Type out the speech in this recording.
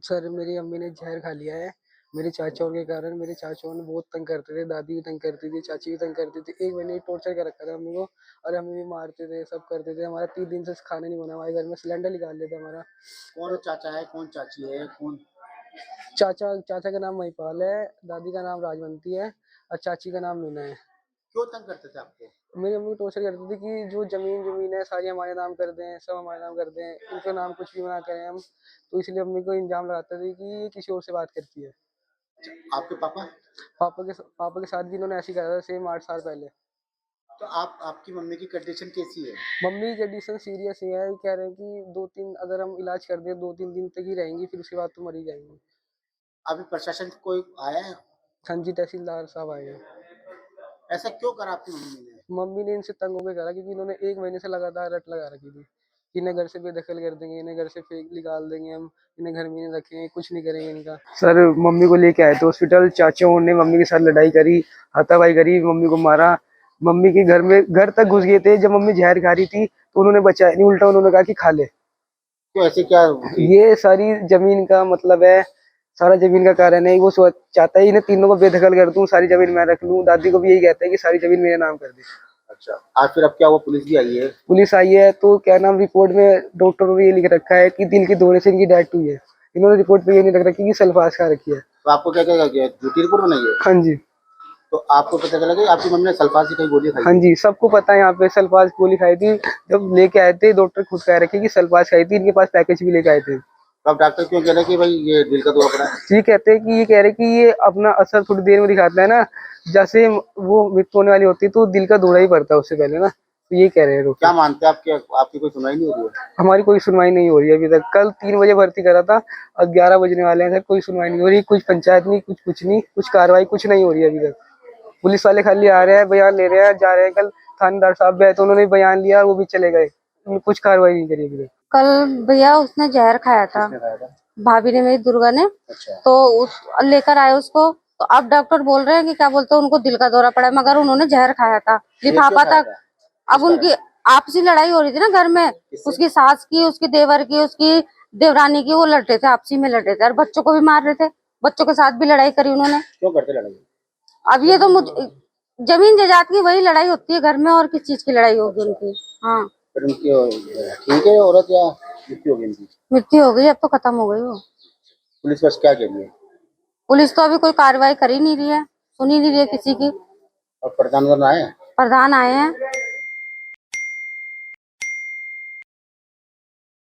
Sir मेरी अम्मी ने जहर खा लिया है मेरे चाचाओं के कारण। मेरे चाचाओं ने बहुत तंग करते थे, दादी भी तंग करती थी, चाची भी तंग करती थी। एक महीने टॉर्चर कर रखा था अम्मी को, और हमें भी मारते थे, सब करते थे। हमारा 3 दिन से खाना नहीं बना, हमारे घर में सिलेंडर निकाल लेते हमारा। कौन चाचा है, कौन चाची है, कौन? चाचा का नाम महिपाल है, दादी का नाम राजवंती है, और चाची का नाम मीना है। क्यों तंग करते थे आपको? मेरी अम्मी टॉर्चर करती थी कि जो जमीन जमीन है सारी हमारे नाम कर दें, सब हमारे नाम कर दें, इनका नाम कुछ भी ना करें हम। तो इसलिए अम्मी को इल्जाम लगाते थे कि ये किसी और से बात करती है। आपके पापा? पापा के साथ भी इन्होंने ऐसे ही करा था, सेम 8 साल पहले। तो आपकी मम्मी की कंडीशन कैसी है? मम्मी की कंडीशन सीरियस ही है, कह रहे हैं कि 2-3 अगर हम इलाज कर दें 2-3 दिन तक ही रहेंगी, फिर उसके बाद तो मर ही जाएंगी। अभी प्रशासन कोई आया है? हाँ जी, तहसीलदार साहब आए हैं। ऐसा क्यों करा आपकी मम्मी ने? मम्मी ने इनसे तंग होकर करा, क्योंकि इन्होंने 1 महीने से लगातार रट लगा रखी थी। इन्हें घर से बेदखल कर देंगे, इन्हें घर से फेंक निकाल देंगे हम, इन्हें घर में नहीं रखेंगे, कुछ नहीं करेंगे इनका। सर मम्मी को लेके आए थे हॉस्पिटल, चाचाओं ने मम्मी के साथ लड़ाई करी, हाथापाई करी, मम्मी को मारा। मम्मी के घर तक घुस गए थे। जब मम्मी जहर खा रही थी तो उन्होंने बचाया नहीं, उल्टा उन्होंने कहा कि खा ले। क्यों, ऐसे क्या? ये सारी जमीन का मतलब है, सारा जमीन का कारण है। वो चाहता है इन्हें तीनों को बेदखल कर दूं, सारी जमीन मैं रख लूं। दादी को भी यही कहता है कि सारी जमीन मेरे नाम कर दे। अच्छा, आज फिर अब क्या हुआ? पुलिस भी आई है? पुलिस आई है तो क्या नाम, रिपोर्ट में डॉक्टरों ने ये लिख रखा है कि दिल के दौरे से इनकी डेथ हुई है। इन्होंने रिपोर्ट पे ये नहीं रख रखी कि सल्फास खा रखी है। तो आपको क्या क्या किया? झूठी रिपोर्ट बनाई है? हाँ जी। तो आपको पता चला कि आपकी मम्मी ने सल्फास की कई गोली खाई? हाँ जी, सबको पता है यहाँ पे सल्फास गोली खाई थी। जब लेके आए थे डॉक्टर खुद कह रखे कि सल्फास खाई थी, इनके पास पैकेज भी लेके आए थे। तो अब डॉक्टर क्यों कह रहे हैं कि भाई ये दिल का दौरा पड़ा है? ये कहते हैं कि ये कह रहे कि ये अपना असर थोड़ी देर में दिखाता है ना, जैसे वो मृत्यु होने वाली होती है तो दिल का दौरा ही पड़ता है उससे पहले ना। तो ये कह रहे हैं क्या डॉक्टर। मानते हैं? आपकी कोई सुनवाई नहीं हो रही है? हमारी कोई सुनवाई नहीं हो रही है अभी तक। कल 3 बजे भर्ती करा था, अब 11 बजने वाले हैं सर, कोई सुनवाई नहीं हो रही। कुछ पंचायत नहीं, कुछ नहीं, कुछ कार्रवाई कुछ नहीं हो रही है अभी तक। पुलिस वाले खाली आ रहे हैं, बयान ले रहे हैं, जा रहे हैं। कल थानेदार साहब भी आए तो उन्होंने बयान लिया, वो भी चले गए। कुछ कार्रवाई नहीं करी अभी तक। कल भैया उसने जहर खाया था, किसने खाया था? भाभी ने, मेरी दुर्गा ने। अच्छा। तो उस लेकर आए उसको, तो अब डॉक्टर बोल रहे हैं कि क्या बोलते हैं, उनको दिल का दौरा पड़ा है, मगर उन्होंने जहर खाया था, लिफाफा तक। अब उनकी आपसी लड़ाई हो रही थी ना घर में, उसकी सास की, उसकी देवर की, उसकी देवरानी की, वो लड़ रहे थे, आपसी में लड़ रहे थे, और बच्चों को भी मार रहे थे। बच्चों के साथ भी लड़ाई करी उन्होंने। क्यों करते लड़ाई? अब ये तो जमीन जायदाद की वही लड़ाई होती है घर में, और किस चीज की लड़ाई होगी उनकी? हाँ, फिर उनकी ठीक है औरत या मृत्यु हो गई उनकी? मृत्यु हो गई, अब तो खत्म हो गई वो। पुलिस बस क्या कह रही है? पुलिस तो अभी कोई कार्रवाई कर ही नहीं रही है, सुन ही नहीं रही है किसी की। और प्रधान आए? प्रधान आए हैं,